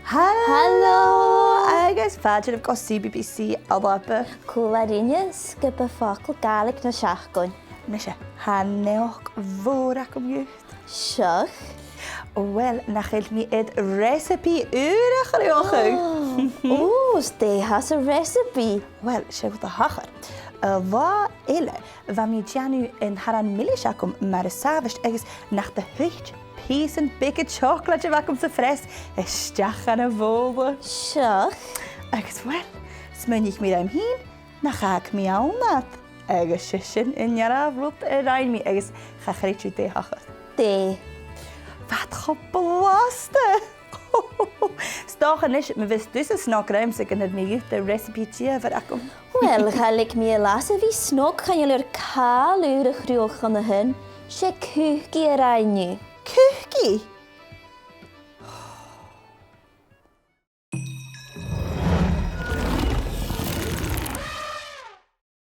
Hallo! Agus fáidir go CBBC ALBA. Cúlarinne scipa focail gaelic na seachgain. Me sé haneoch mhórach am dúcht. Seach? Wel, nachil mi recipe úrach riochu. Stay has a recipe. Wel, sé go a hachar. Bha ile, bha mi deanú in haran millisachum mar savist agus nach de hucht peas and bacon chocolate vacum sa fres isteach an a bhóla. Seach? Agus wel, smun ich mir am hin, nach haag mi ámat. Agus sin in jara vlot rain mi agus chachritú de hachar. De. Wat geplaste! Stachan is, me vis dus een snak ruimsik en het me de recipe tje veracum. Wel, gaelic mi lasse wie snog kan je er kaal urig rioch aan de hun. Se kuchgie rainu. Kuchgie?